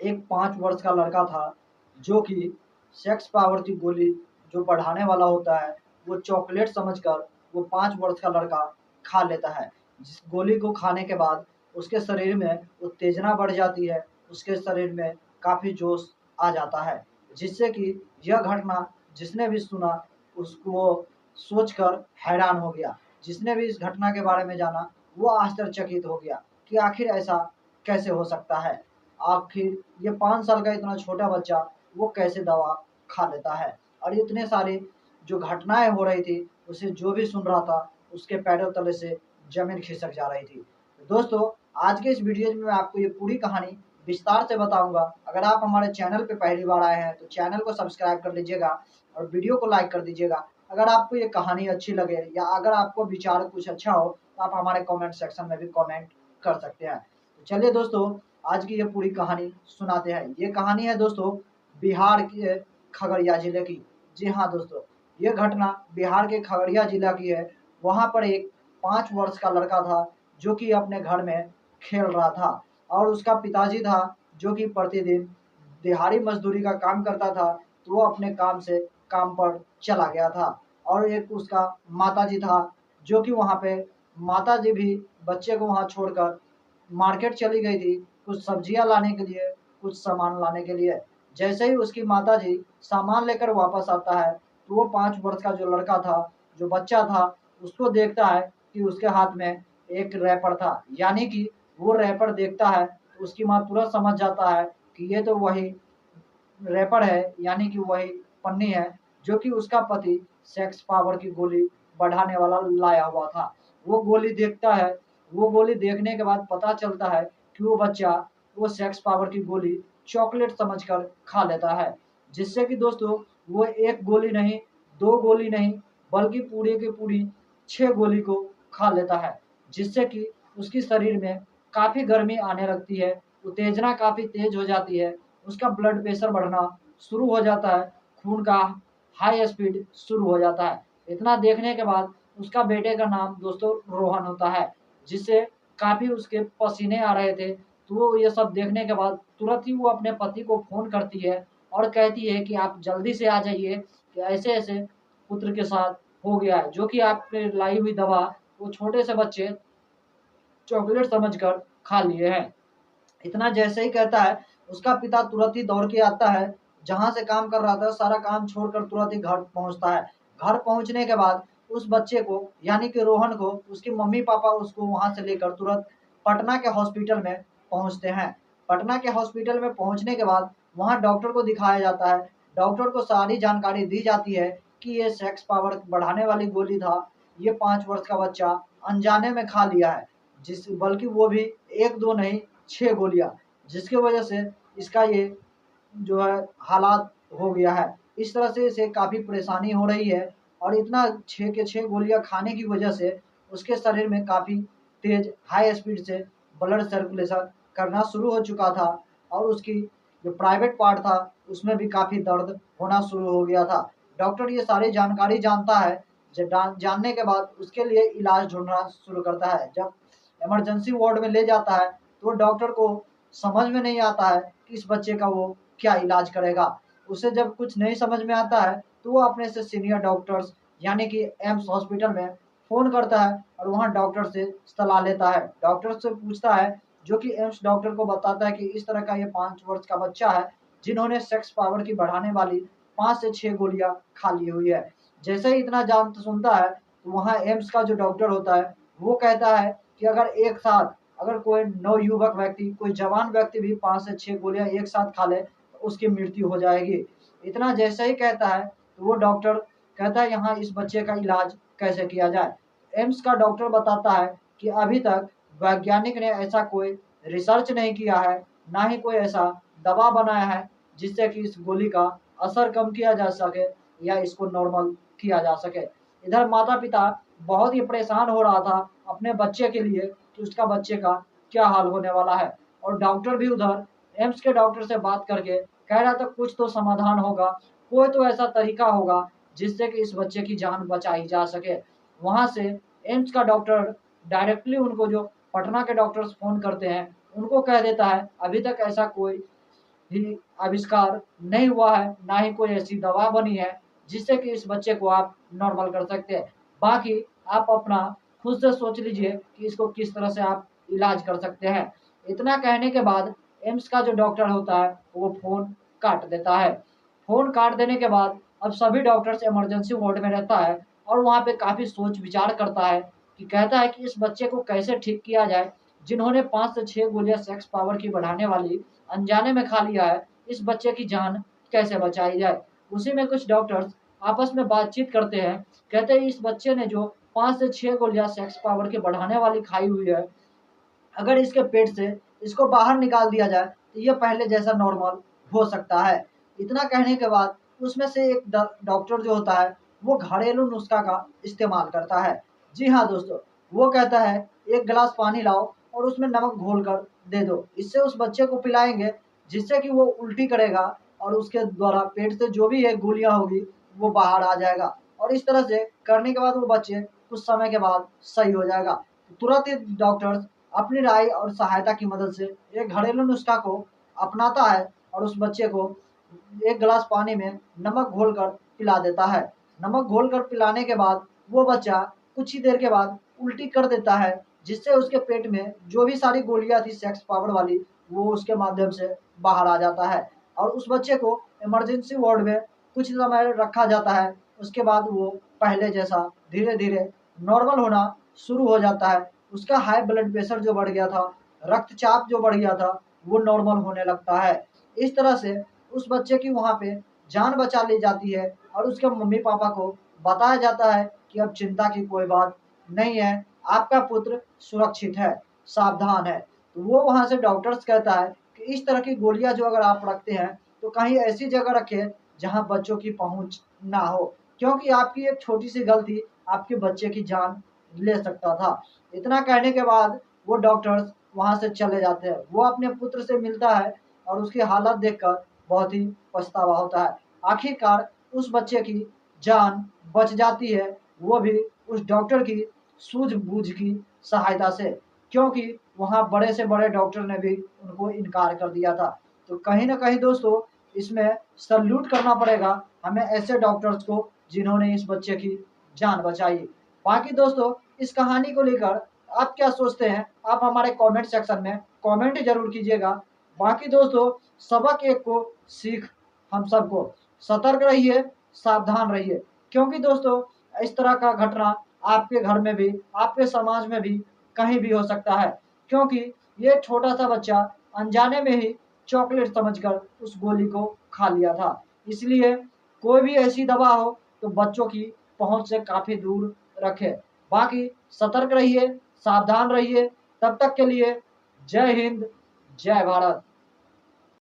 एक 5 वर्ष का लड़का था, जो कि सेक्स पावर की गोली जो बढ़ाने वाला होता है, वो चॉकलेट समझकर वो 5 वर्ष का लड़का खा लेता है। जिस गोली को खाने के बाद उसके शरीर में उत्तेजना बढ़ जाती है, उसके शरीर में काफ़ी जोश आ जाता है, जिससे कि यह घटना जिसने भी सुना उसको सोचकर हैरान हो गया। जिसने भी इस घटना के बारे में जाना, वो आश्चर्यचकित हो गया कि आखिर ऐसा कैसे हो सकता है? आखिर ये 5 साल का इतना छोटा बच्चा वो कैसे दवा खा लेता है? और इतने सारी जो घटनाएँ हो रही थी, उसे जो भी सुन रहा था, उसके पैरों तले से ज़मीन खिसक जा रही थी। तो दोस्तों, आज के इस वीडियो में मैं आपको ये पूरी कहानी विस्तार से बताऊँगा। अगर आप हमारे चैनल पे पहली बार आए हैं, तो चैनल को सब्सक्राइब कर लीजिएगा और वीडियो को लाइक कर दीजिएगा। अगर आपको ये कहानी अच्छी लगे या अगर आपको विचार कुछ अच्छा हो, तो आप हमारे कमेंट सेक्शन में भी कमेंट कर सकते हैं। तो चलिए दोस्तों, आज की ये पूरी कहानी सुनाते हैं। ये कहानी है दोस्तों बिहार के खगड़िया ज़िले की। जी हाँ दोस्तों, ये घटना बिहार के खगड़िया ज़िला की है। वहाँ पर एक 5 वर्ष का लड़का था, जो कि अपने घर में खेल रहा था और उसका पिताजी था, जो कि प्रतिदिन दिहाड़ी मज़दूरी का काम करता था, तो वो अपने काम से काम पर चला गया था। और एक उसका माताजी था, जो कि वहाँ पे माताजी भी बच्चे को वहाँ छोड़कर मार्केट चली गई थी, कुछ सब्जियाँ लाने के लिए, कुछ सामान लाने के लिए। जैसे ही उसकी माताजी सामान लेकर वापस आता है, तो वो 5 वर्ष का जो लड़का था, जो बच्चा था, उसको देखता है कि उसके हाथ में एक रैपर था। यानी कि वो रैपर देखता है, तो उसकी माँ तुरंत समझ जाता है कि ये तो वही रैपर है, यानी कि वही पन्नी है, जो कि उसका पति सेक्स पावर की गोली बढ़ाने वाला लाया हुआ था। वो गोली देखता है, वो गोली देखने के बाद पता चलता है कि वो बच्चा वो सेक्स पावर की गोली चॉकलेट समझकर खा लेता है। जिससे कि दोस्तों वो 1 गोली नहीं, 2 गोली नहीं, बल्कि पूरी की पूरी 6 गोली को खा लेता है। जिससे कि उसके शरीर में काफ़ी गर्मी आने लगती है, उत्तेजना काफ़ी तेज़ हो जाती है, उसका ब्लड प्रेशर बढ़ना शुरू हो जाता है, खून का हाई स्पीड शुरू हो जाता है। इतना देखने के बाद उसका बेटे का नाम दोस्तों रोहन होता है, जिससे काफ़ी उसके पसीने आ रहे थे। तो वो ये सब देखने के बाद तुरंत ही वो अपने पति को फ़ोन करती है और कहती है कि आप जल्दी से आ जाइए कि ऐसे-ऐसे पुत्र के साथ हो गया है, जो कि आपने लाई हुई दवा वो छोटे से बच्चे चॉकलेट समझकर खा लिए हैं। इतना जैसे ही कहता है, उसका पिता तुरंत ही दौड़ के आता है, जहाँ से काम कर रहा था, सारा काम छोड़कर तुरंत ही घर पहुँचता है। घर पहुँचने के बाद उस बच्चे को, यानी कि रोहन को, उसके मम्मी-पापा उसको वहाँ से लेकर तुरंत पटना के हॉस्पिटल में पहुँचते हैं। पटना के हॉस्पिटल में पहुँचने के बाद वहाँ डॉक्टर को दिखाया जाता है। डॉक्टर को सारी जानकारी दी जाती है कि ये सेक्स पावर बढ़ाने वाली गोली था, ये 5 वर्ष का बच्चा अनजाने में खा लिया है। बल्कि वो भी 1-2 नहीं, 6 गोलियाँ, जिसकी वजह से इसका ये जो है हालात हो गया है। इस तरह से इसे काफ़ी परेशानी हो रही है और इतना 6 के 6 गोलियाँ खाने की वजह से उसके शरीर में काफ़ी तेज़ हाई स्पीड से ब्लड सर्कुलेशन करना शुरू हो चुका था और उसकी जो प्राइवेट पार्ट था, उसमें भी काफ़ी दर्द होना शुरू हो गया था। डॉक्टर ये सारी जानकारी जानता है, जानने के बाद उसके लिए इलाज ढूँढना शुरू करता है। जब इमरजेंसी वार्ड में ले जाता है, तो डॉक्टर को समझ में नहीं आता है कि इस बच्चे का वो क्या इलाज करेगा। उसे जब कुछ नहीं समझ में आता है, तो वो अपने से सीनियर डॉक्टर्स यानी कि एम्स हॉस्पिटल में फ़ोन करता है और वहाँ डॉक्टर से सलाह लेता है। डॉक्टर से पूछता है, जो कि एम्स डॉक्टर को बताता है कि इस तरह का ये 5 वर्ष का बच्चा है, जिन्होंने सेक्स पावर की बढ़ाने वाली 5 से 6 गोलियाँ खा ली हुई है। जैसे ही इतना जान सुनता है, तो वहाँ एम्स का जो डॉक्टर होता है, वो कहता है कि अगर एक साथ अगर कोई नवयुवक व्यक्ति, कोई जवान व्यक्ति भी 5 से 6 गोलियाँ एक साथ खा ले, तो उसकी मृत्यु हो जाएगी। इतना जैसे ही कहता है, तो वो डॉक्टर कहता है यहाँ इस बच्चे का इलाज कैसे किया जाए। एम्स का डॉक्टर बताता है कि अभी तक वैज्ञानिक ने ऐसा कोई रिसर्च नहीं किया है, ना ही कोई ऐसा दवा बनाया है, जिससे कि इस गोली का असर कम किया जा सके या इसको नॉर्मल किया जा सके। इधर माता-पिता बहुत ही परेशान हो रहा था अपने बच्चे के लिए कि उसका बच्चे का क्या हाल होने वाला है और डॉक्टर भी उधर एम्स के डॉक्टर से बात करके कह रहा था कुछ तो समाधान होगा, कोई तो ऐसा तरीका होगा जिससे कि इस बच्चे की जान बचाई जा सके। वहाँ से एम्स का डॉक्टर डायरेक्टली उनको जो पटना के डॉक्टर्स फ़ोन करते हैं, उनको कह देता है अभी तक ऐसा कोई ही आविष्कार नहीं हुआ है, ना ही कोई ऐसी दवा बनी है जिससे कि इस बच्चे को आप नॉर्मल कर सकते हैं। बाकी आप अपना खुद से सोच लीजिए कि इसको किस तरह से आप इलाज कर सकते हैं। इतना कहने के बाद एम्स का जो डॉक्टर होता है वो फ़ोन काट देता है। फ़ोन काट देने के बाद अब सभी डॉक्टर्स इमरजेंसी वार्ड में रहता है और वहाँ पे काफ़ी सोच विचार करता है कि कहता है कि इस बच्चे को कैसे ठीक किया जाए, जिन्होंने 5 से 6 गोलियाँ सेक्स पावर की बढ़ाने वाली अनजाने में खा लिया है, इस बच्चे की जान कैसे बचाई जाए। उसी में कुछ डॉक्टर्स आपस में बातचीत करते हैं, कहते हैं इस बच्चे ने जो 5 से 6 गोलियाँ सेक्स पावर की बढ़ाने वाली खाई हुई है, अगर इसके पेट से इसको बाहर निकाल दिया जाए तो ये पहले जैसा नॉर्मल हो सकता है। इतना कहने के बाद उसमें से एक डॉक्टर जो होता है वो घरेलू नुस्खा का इस्तेमाल करता है। जी हाँ दोस्तों, वो कहता है एक गिलास पानी लाओ और उसमें नमक घोल कर दे दो, इससे उस बच्चे को पिलाएंगे जिससे कि वो उल्टी करेगा और उसके द्वारा पेट से जो भी है गोलियां होगी वो बाहर आ जाएगा और इस तरह से करने के बाद वो बच्चे कुछ समय के बाद सही हो जाएगा। तुरंत ही डॉक्टर्स अपनी राय और सहायता की मदद से एक घरेलू नुस्खा को अपनाता है और उस बच्चे को एक गिलास पानी में नमक घोलकर पिला देता है। नमक घोलकर पिलाने के बाद वो बच्चा कुछ ही देर के बाद उल्टी कर देता है, जिससे उसके पेट में जो भी सारी गोलियां थी सेक्स पावर वाली वो उसके माध्यम से बाहर आ जाता है और उस बच्चे को इमरजेंसी वार्ड में कुछ समय रखा जाता है। उसके बाद वो पहले जैसा धीरे धीरे नॉर्मल होना शुरू हो जाता है। उसका हाई ब्लड प्रेशर जो बढ़ गया था, रक्तचाप जो बढ़ गया था, वो नॉर्मल होने लगता है। इस तरह से उस बच्चे की वहाँ पे जान बचा ली जाती है और उसके मम्मी पापा को बताया जाता है कि अब चिंता की कोई बात नहीं है, आपका पुत्र सुरक्षित है, सावधान है। तो वो वहाँ से डॉक्टर्स कहता है कि इस तरह की गोलियाँ जो अगर आप रखते हैं तो कहीं ऐसी जगह रखें जहाँ बच्चों की पहुँच ना हो, क्योंकि आपकी एक छोटी सी गलती आपके बच्चे की जान ले सकता था। इतना कहने के बाद वो डॉक्टर्स वहाँ से चले जाते हैं। वो अपने पुत्र से मिलता है और उसकी हालत देखकर बहुत ही पछतावा होता है। आखिरकार उस बच्चे की जान बच जाती है, वो भी उस डॉक्टर की सूझबूझ की सहायता से, क्योंकि वहाँ बड़े से बड़े डॉक्टर ने भी उनको इनकार कर दिया था। तो कहीं न कहीं दोस्तों इसमें सैल्यूट करना पड़ेगा हमें ऐसे डॉक्टर्स को जिन्होंने इस बच्चे की जान बचाई। बाकी दोस्तों इस कहानी को लेकर आप क्या सोचते हैं? आप हमारे कमेंट सेक्शन में कमेंट ज़रूर कीजिएगा। बाकी दोस्तों सबक एक को सीख हम सबको, सतर्क रहिए, सावधान रहिए, क्योंकि दोस्तों इस तरह का घटना आपके घर में भी, आपके समाज में भी कहीं भी हो सकता है, क्योंकि ये छोटा-सा बच्चा अनजाने में ही चॉकलेट समझकर उस गोली को खा लिया था। इसलिए कोई भी ऐसी दवा हो तो बच्चों की पहुँच से काफ़ी दूर रखें। बाकी सतर्क रहिए, सावधान रहिए, तब तक के लिए जय हिंद, जय भारत।